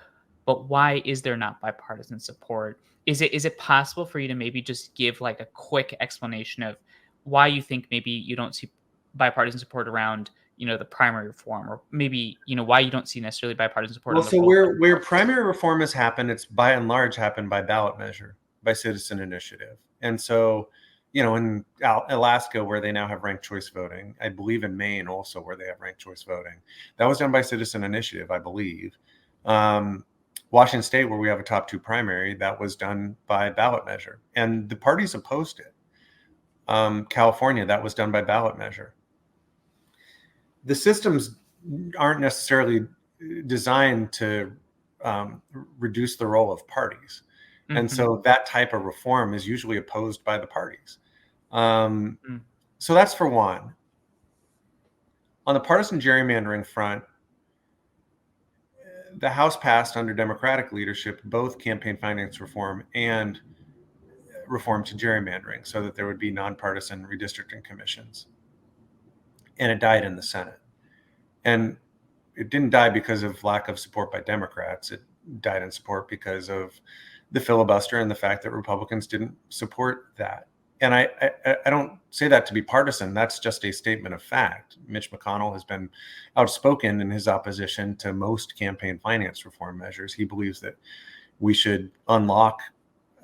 Speaker 1: but why is there not bipartisan support? Is it possible for you to maybe just give like a quick explanation of why you think maybe you don't see bipartisan support around, the primary reform, or maybe, why you don't see necessarily bipartisan support
Speaker 2: Well,
Speaker 1: on the
Speaker 2: so
Speaker 1: role?
Speaker 2: where primary reform has happened, it's by and large happened by ballot measure, by citizen initiative. And so, in Alaska, where they now have ranked choice voting, I believe in Maine also, where they have ranked choice voting, that was done by citizen initiative, I believe. Washington State, where we have a top 2 primary, that was done by ballot measure, and the parties opposed it. California, that was done by ballot measure. The systems aren't necessarily designed to reduce the role of parties. And so that type of reform is usually opposed by the parties. So that's for one. On the partisan gerrymandering front, the House passed under Democratic leadership both campaign finance reform and reform to gerrymandering so that there would be nonpartisan redistricting commissions. And it died in the Senate. And it didn't die because of lack of support by Democrats. It died in support because of the filibuster and the fact that Republicans didn't support that. And I don't say that to be partisan. That's just a statement of fact. Mitch McConnell has been outspoken in his opposition to most campaign finance reform measures. He believes that we should unlock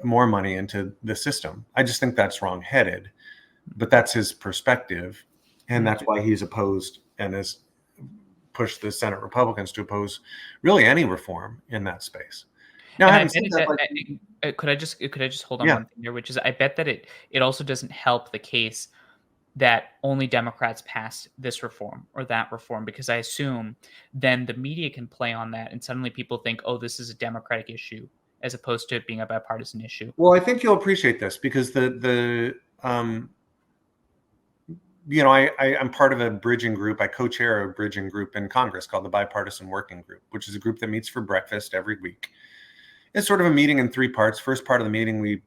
Speaker 2: more money into the system. I just think that's wrong-headed, but that's his perspective. And that's why he's opposed and has pushed the Senate Republicans to oppose really any reform in that space. Now,
Speaker 1: And I
Speaker 2: having
Speaker 1: bet
Speaker 2: said
Speaker 1: it
Speaker 2: that,
Speaker 1: that could I just hold on
Speaker 2: yeah,
Speaker 1: one thing there, which is I bet that it also doesn't help the case that only Democrats passed this reform or that reform, because I assume then the media can play on that and suddenly people think, "Oh, this is a Democratic issue," as opposed to it being a bipartisan issue.
Speaker 2: well, I think you'll appreciate this because I'm part of a bridging group. I co-chair a bridging group in Congress called the Bipartisan Working Group, which is a group that meets for breakfast every week. It's sort of a meeting in 3 parts. First part of the meeting,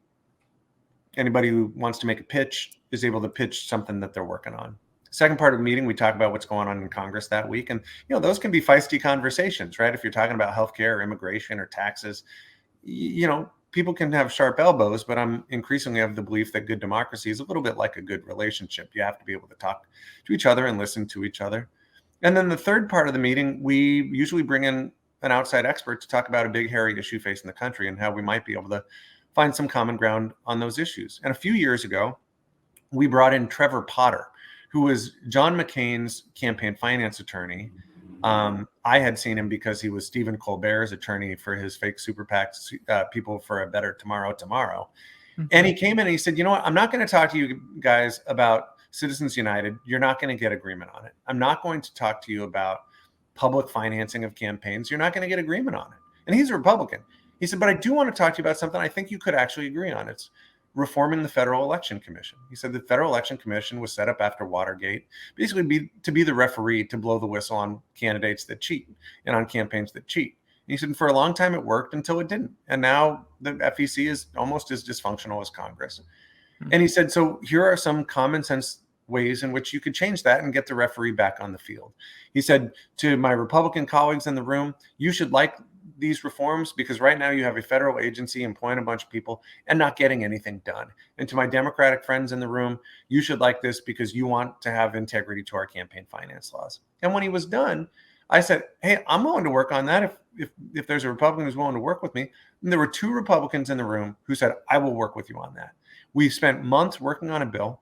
Speaker 2: anybody who wants to make a pitch is able to pitch something that they're working on. Second part of the meeting, we talk about what's going on in Congress that week. And, those can be feisty conversations, right? If you're talking about healthcare or immigration or taxes, people can have sharp elbows, but I'm increasingly of the belief that good democracy is a little bit like a good relationship. You have to be able to talk to each other and listen to each other. And then the third part of the meeting, we usually bring in an outside expert to talk about a big, hairy issue facing the country and how we might be able to find some common ground on those issues. And a few years ago, we brought in Trevor Potter, who was John McCain's campaign finance attorney. I had seen him because he was Stephen Colbert's attorney for his fake super PACs, People for a Better Tomorrow. And he came in and he said, I'm not going to talk to you guys about Citizens United. You're not going to get agreement on it. I'm not going to talk to you about public financing of campaigns. You're not going to get agreement on it. And he's a Republican. He said, but I do want to talk to you about something I think you could actually agree on. It's reforming the Federal Election Commission. He said the Federal Election Commission was set up after Watergate, basically to be the referee to blow the whistle on candidates that cheat and on campaigns that cheat. And he said for a long time it worked until it didn't. And now the FEC is almost as dysfunctional as Congress. And he said, so here are some common sense ways in which you could change that and get the referee back on the field. He said to my Republican colleagues in the room, you should like these reforms because right now you have a federal agency employing a bunch of people and not getting anything done. And to my Democratic friends in the room, you should like this because you want to have integrity to our campaign finance laws. And when he was done, I said, hey, I'm willing to work on that if there's a Republican who's willing to work with me. And there were 2 Republicans in the room who said, I will work with you on that. We spent months working on a bill.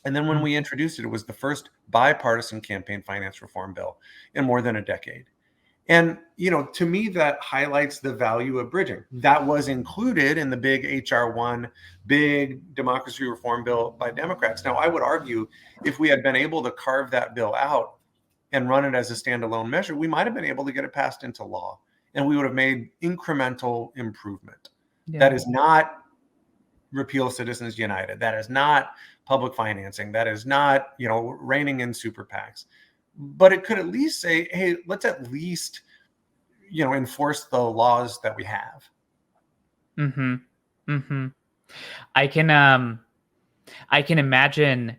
Speaker 2: And then when we introduced it, it was the first bipartisan campaign finance reform bill in more than a decade. And, to me, that highlights the value of bridging. That was included in the big HR1, big democracy reform bill by Democrats. Now, I would argue if we had been able to carve that bill out and run it as a standalone measure, we might have been able to get it passed into law, and we would have made incremental improvement. Yeah. That is not repeal Citizens United. That is not public financing. That is not, reining in super PACs. But it could at least say, hey, let's at least, enforce the laws that we have.
Speaker 1: Mm-hmm. Mm-hmm. I can imagine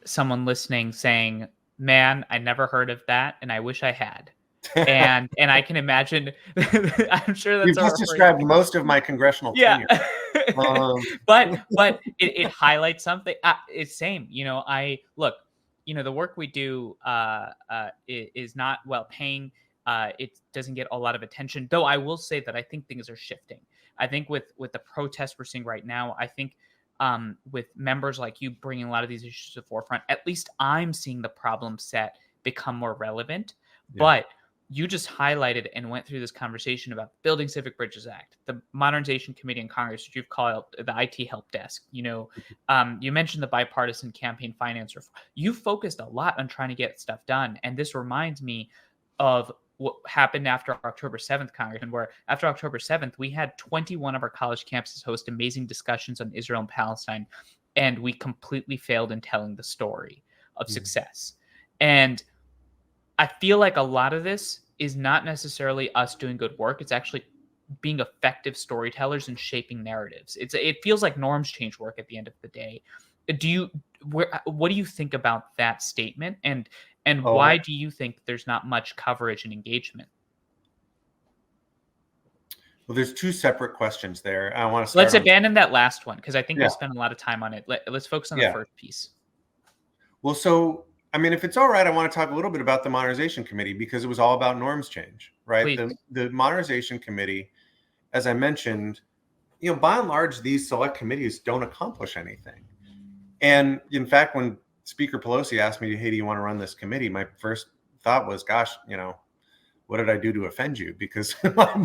Speaker 1: someone listening saying, man, I never heard of that, and I wish I had. And I can imagine, I'm sure that's
Speaker 2: you've just described most of my congressional tenure.
Speaker 1: But it highlights something. It's same. I look. The work we do is not well paying. It doesn't get a lot of attention, though. I will say that I think things are shifting. I think with the protests we're seeing right now, I think with members like you bringing a lot of these issues to the forefront, at least I'm seeing the problem set become more relevant. Yeah. But you just highlighted and went through this conversation about the Building Civic Bridges Act, the Modernization Committee in Congress, which you've called the IT help desk. You mentioned the bipartisan campaign finance reform. You focused a lot on trying to get stuff done. And this reminds me of what happened after October 7th, Congressman, where after October 7th, we had 21 of our college campuses host amazing discussions on Israel and Palestine. And we completely failed in telling the story of success. And I feel like a lot of this is not necessarily us doing good work. It's actually being effective storytellers and shaping narratives. It feels like norms change work at the end of the day. What do you think about that statement? And why do you think there's not much coverage and engagement?
Speaker 2: Well, there's two separate questions there. I want to start.
Speaker 1: Let's abandon that last one because I think we'll spend a lot of time on it. Let's focus on the first piece.
Speaker 2: Well, so if it's all right, I want to talk a little bit about the Modernization Committee because it was all about norms change, right? The Modernization Committee, as I mentioned, by and large, these select committees don't accomplish anything. And in fact, when Speaker Pelosi asked me, hey, do you want to run this committee? My first thought was, gosh, what did I do to offend you? Because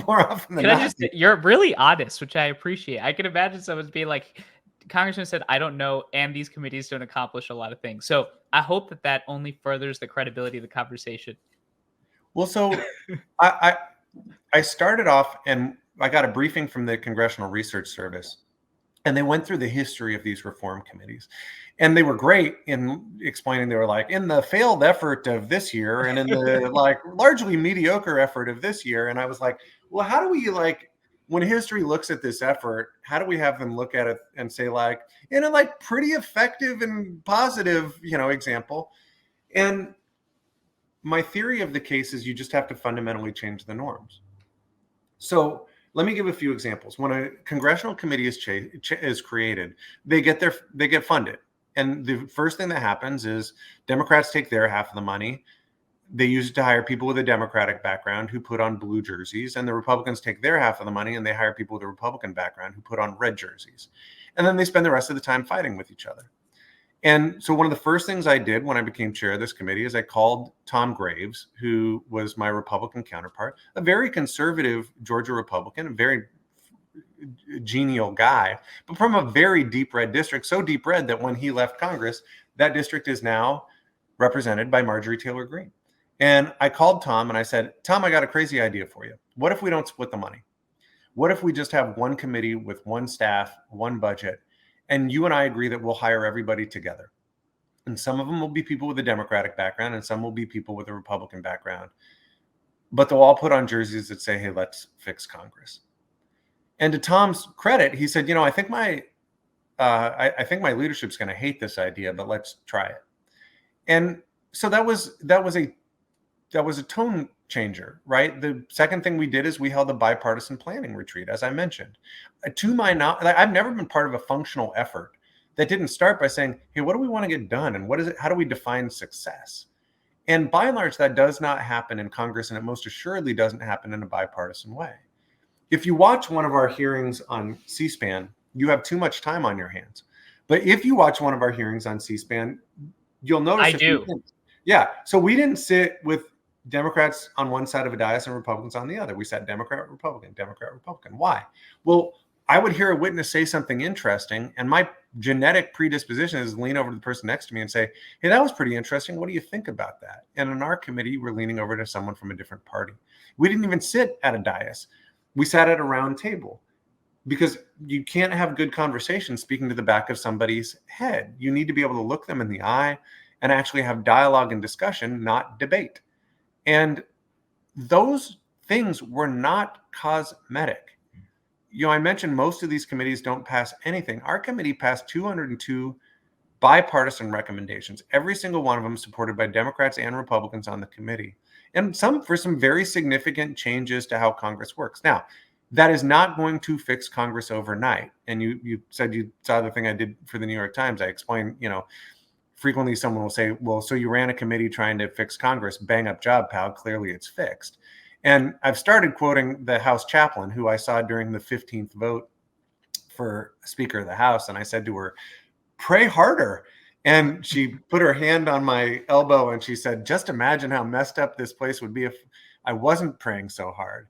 Speaker 2: more often than not,
Speaker 1: you're really honest, which I appreciate. I can imagine someone's being like, Congressman said, I don't know, and these committees don't accomplish a lot of things. So I hope that only furthers the credibility of the conversation.
Speaker 2: Well, so I started off and I got a briefing from the Congressional Research Service, and they went through the history of these reform committees. And they were great in explaining, they were like, in the failed effort of this year and in the largely mediocre effort of this year. And I was like, well, how do we when history looks at this effort, how do we have them look at it and say in a pretty effective and positive, example? And my theory of the case is you just have to fundamentally change the norms. So let me give a few examples. When a congressional committee is created, they get funded. And the first thing that happens is Democrats take their half of the money. They use it to hire people with a Democratic background who put on blue jerseys, and the Republicans take their half of the money and they hire people with a Republican background who put on red jerseys. And then they spend the rest of the time fighting with each other. And so one of the first things I did when I became chair of this committee is I called Tom Graves, who was my Republican counterpart, a very conservative Georgia Republican, a very genial guy, but from a very deep red district, so deep red that when he left Congress, that district is now represented by Marjorie Taylor Greene. And I called Tom and I said, Tom, I got a crazy idea for you. What if we don't split the money? What if we just have one committee with one staff, one budget, and you and I agree that we'll hire everybody together? And some of them will be people with a Democratic background and some will be people with a Republican background. But they'll all put on jerseys that say, hey, let's fix Congress. And to Tom's credit, he said, I think my leadership's going to hate this idea, but let's try it. And so that was a tone changer, right? The second thing we did is we held a bipartisan planning retreat, as I mentioned. To my knowledge, I've never been part of a functional effort that didn't start by saying, hey, what do we want to get done? And how do we define success? And by and large, that does not happen in Congress, and it most assuredly doesn't happen in a bipartisan way. If you watch one of our hearings on C-SPAN, you have too much time on your hands. But if you watch one of our hearings on C-SPAN, you'll notice
Speaker 1: I do.
Speaker 2: Yeah. So we didn't sit with Democrats on one side of a dais and Republicans on the other. We sat Democrat, Republican, Democrat, Republican. Why? Well, I would hear a witness say something interesting, and my genetic predisposition is to lean over to the person next to me and say, hey, that was pretty interesting. What do you think about that? And in our committee, we're leaning over to someone from a different party. We didn't even sit at a dais. We sat at a round table, because you can't have good conversation speaking to the back of somebody's head. You need to be able to look them in the eye and actually have dialogue and discussion, not debate. And those things were not cosmetic. I mentioned most of these committees don't pass anything. Our committee passed 202 bipartisan recommendations, every single one of them supported by Democrats and Republicans on the committee, and some for some very significant changes to how Congress works. Now, that is not going to fix Congress overnight. And you said you saw the thing I did for the New York Times. I explained, frequently someone will say, well, so you ran a committee trying to fix Congress. Bang up job, pal. Clearly it's fixed. And I've started quoting the House chaplain, who I saw during the 15th vote for Speaker of the House. And I said to her, pray harder. And she put her hand on my elbow and she said, just imagine how messed up this place would be if I wasn't praying so hard.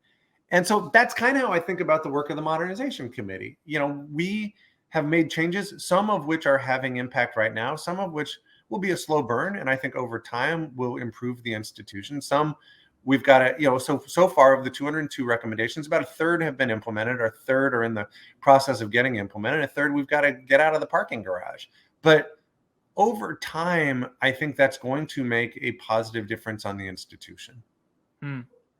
Speaker 2: And so that's kind of how I think about the work of the Modernization Committee. We have made changes, some of which are having impact right now, some of which will be a slow burn, and I think over time will improve the institution. Some we've got to, so far of the 202 recommendations, about a third have been implemented, or a third are in the process of getting implemented, a third we've got to get out of the parking garage. But over time, I think that's going to make a positive difference on the institution.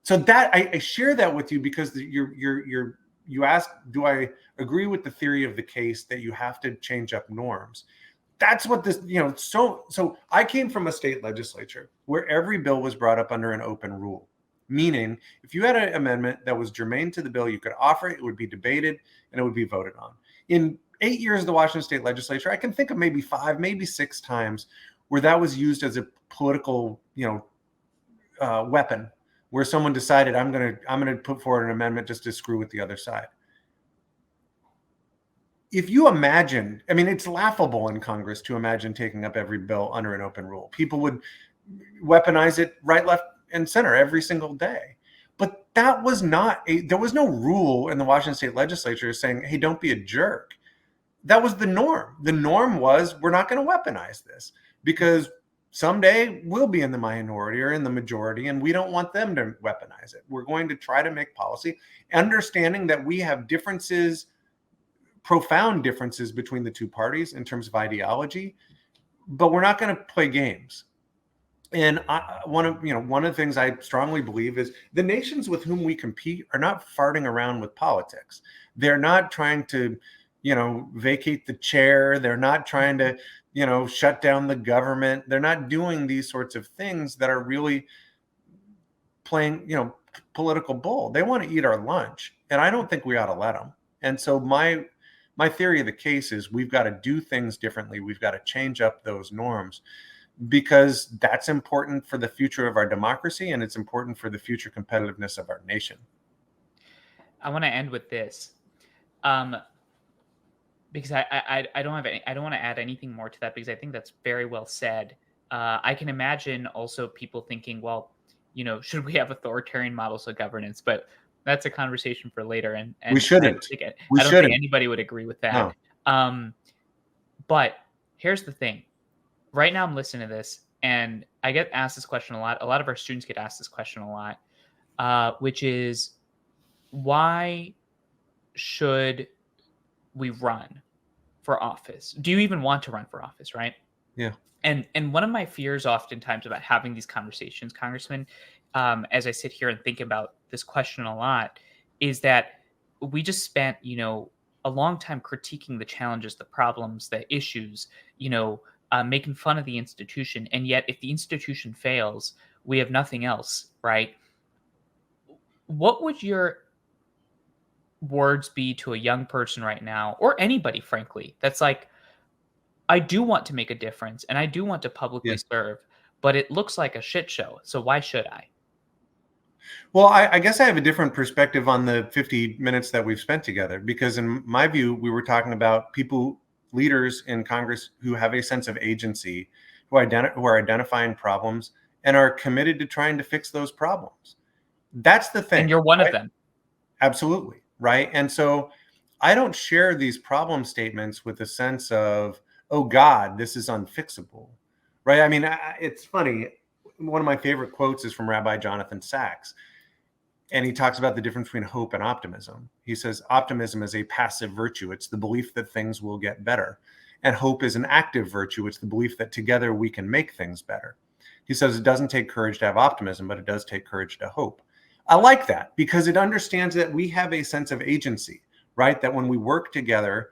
Speaker 2: So that I share that with you because you asked, do I agree with the theory of the case that you have to change up norms? That's what this, so I came from a state legislature where every bill was brought up under an open rule, meaning if you had an amendment that was germane to the bill, you could offer it, it would be debated, and it would be voted on. In 8 years of the Washington State Legislature, I can think of maybe 5, maybe 6 times where that was used as a political, weapon, where someone decided I'm going to put forward an amendment just to screw with the other side. If you imagine, it's laughable in Congress to imagine taking up every bill under an open rule. People would weaponize it right, left, and center every single day. But there was no rule in the Washington State Legislature saying, hey, don't be a jerk. That was the norm. The norm was, we're not going to weaponize this because someday we'll be in the minority or in the majority, and we don't want them to weaponize it. We're going to try to make policy, understanding that we have differences, profound differences between the two parties in terms of ideology, but we're not going to play games. And one of the things I strongly believe is the nations with whom we compete are not farting around with politics. They're not trying to, vacate the chair. They're not trying to, shut down the government. They're not doing these sorts of things that are really playing, political bull. They want to eat our lunch, and I don't think we ought to let them. And so my theory of the case is we've got to do things differently. We've got to change up those norms because that's important for the future of our democracy, and it's important for the future competitiveness of our nation.
Speaker 1: I want to end with this. Because I don't want to add anything more to that because I think that's very well said. I can imagine also people thinking, well, should we have authoritarian models of governance? But that's a conversation for later. And
Speaker 2: we shouldn't.
Speaker 1: I don't think anybody would agree with that. No. But here's the thing. Right now I'm listening to this and I get asked this question a lot. A lot of our students get asked this question a lot, which is, why should we run for office? Do you even want to run for office, right?
Speaker 2: Yeah.
Speaker 1: And one of my fears oftentimes about having these conversations, Congressman, as I sit here and think about this question a lot, is that we just spent, a long time critiquing the challenges, the problems, the issues, making fun of the institution. And yet if the institution fails, we have nothing else, right? What would your words be to a young person right now, or anybody, frankly, that's like, I do want to make a difference and I do want to publicly serve, but it looks like a shit show. So why should I?
Speaker 2: Well, I guess I have a different perspective on the 50 minutes that we've spent together, because in my view, we were talking about leaders in Congress who have a sense of agency, who are identifying problems and are committed to trying to fix those problems. That's the thing.
Speaker 1: And you're one
Speaker 2: right?
Speaker 1: of them.
Speaker 2: Absolutely. Right. And so I don't share these problem statements with a sense of, oh God, this is unfixable. Right. I mean, it's funny. One of my favorite quotes is from Rabbi Jonathan Sachs. And he talks about the difference between hope and optimism. He says, optimism is a passive virtue. It's the belief that things will get better. And hope is an active virtue. It's the belief that together we can make things better. He says it doesn't take courage to have optimism, but it does take courage to hope. I like that because it understands that we have a sense of agency, right? That when we work together,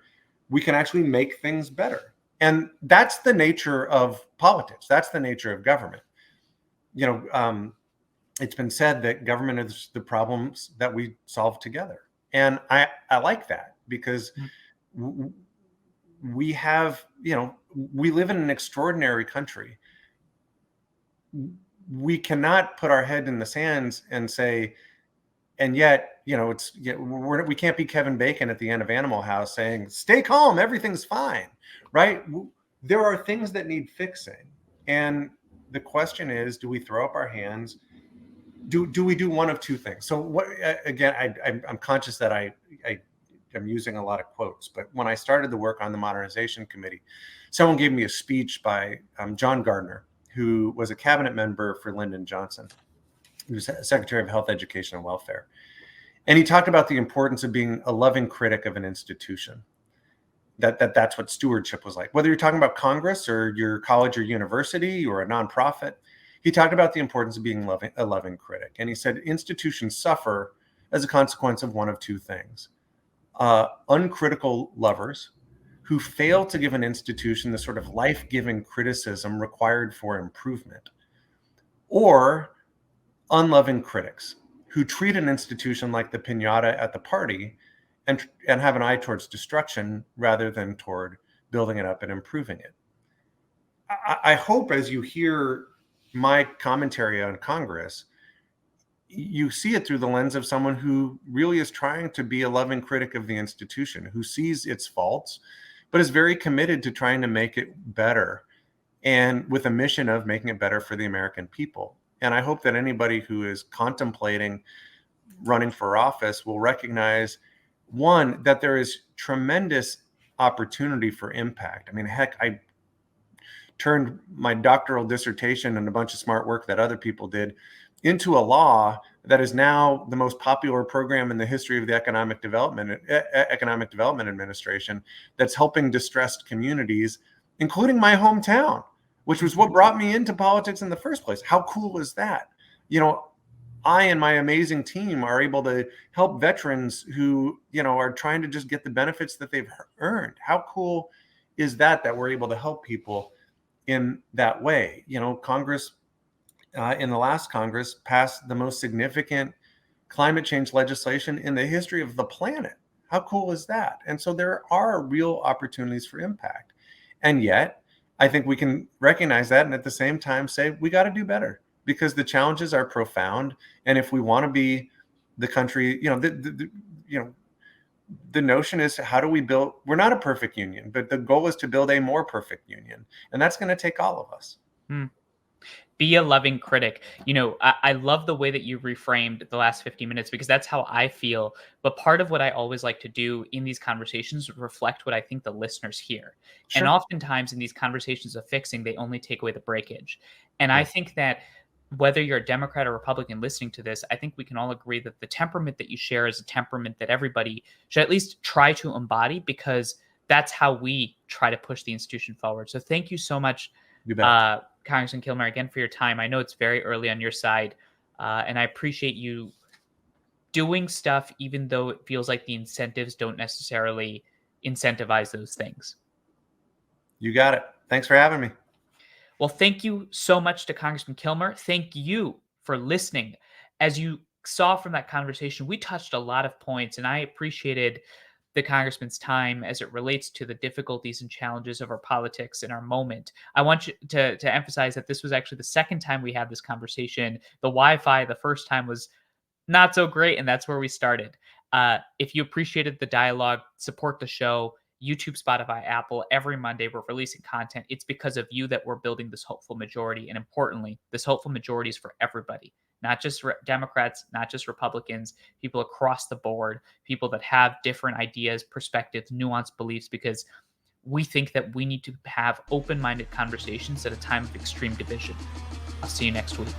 Speaker 2: we can actually make things better. And that's the nature of politics. That's the nature of government. It's been said that government is the problems that we solve together. And I like that because we have, we live in an extraordinary country. We cannot put our head in the sands and say, and yet, we can't be Kevin Bacon at the end of Animal House saying, stay calm, everything's fine, right? There are things that need fixing. And the question is, do we throw up our hands? Do we do one of two things? So what, again, I'm conscious that I am using a lot of quotes, but when I started the work on the Modernization Committee, someone gave me a speech by John Gardner, who was a cabinet member for Lyndon Johnson. He was Secretary of Health, Education, and Welfare. And he talked about the importance of being a loving critic of an institution. That's what stewardship was like. Whether you're talking about Congress or your college or university or a nonprofit, he talked about the importance of being a loving critic. And he said institutions suffer as a consequence of one of two things. Uncritical lovers who fail to give an institution the sort of life-giving criticism required for improvement, or unloving critics who treat an institution like the piñata at the party and have an eye towards destruction rather than toward building it up and improving it. I hope as you hear my commentary on Congress, you see it through the lens of someone who really is trying to be a loving critic of the institution, who sees its faults, but is very committed to trying to make it better, and with a mission of making it better for the American people. And I hope that anybody who is contemplating running for office will recognize, one, that there is tremendous opportunity for impact. I mean, heck, I turned my doctoral dissertation and a bunch of smart work that other people did into a law that is now the most popular program in the history of the Economic Development Administration, that's helping distressed communities, including my hometown, which was what brought me into politics in the first place. How cool is that? I and my amazing team are able to help veterans who, are trying to just get the benefits that they've earned. How cool is that we're able to help people in that way? Congress, in the last Congress, passed the most significant climate change legislation in the history of the planet. How cool is that? And so there are real opportunities for impact. And yet, I think we can recognize that and at the same time say, we got to do better, because the challenges are profound. And if we want to be the country, the notion is, how do we build, we're not a perfect union, but the goal is to build a more perfect union. And that's going to take all of us.
Speaker 1: Be a loving critic. I love the way that you reframed the last 50 minutes, because that's how I feel. But part of what I always like to do in these conversations is reflect what I think the listeners hear.
Speaker 2: Sure.
Speaker 1: And oftentimes in these conversations of fixing, they only take away the breakage. And I think that whether you're a Democrat or Republican listening to this, I think we can all agree that the temperament that you share is a temperament that everybody should at least try to embody, because that's how we try to push the institution forward. So thank you so much, Congressman Kilmer, again, for your time. I know it's very early on your side, and I appreciate you doing stuff even though it feels like the incentives don't necessarily incentivize those things.
Speaker 2: You got it. Thanks for having me.
Speaker 1: Well, thank you so much to Congressman Kilmer. Thank you for listening. As you saw from that conversation, we touched a lot of points, and I appreciated the congressman's time as it relates to the difficulties and challenges of our politics in our moment. I want you to emphasize that this was actually the second time we had this conversation. The Wi-Fi the first time was not so great, and that's where we started. If you appreciated the dialogue, support the show. YouTube, Spotify, Apple. Every Monday, we're releasing content. It's because of you that we're building this hopeful majority. And importantly, this hopeful majority is for everybody, not just Democrats, not just Republicans, people across the board, people that have different ideas, perspectives, nuanced beliefs, because we think that we need to have open minded conversations at a time of extreme division. I'll see you next week.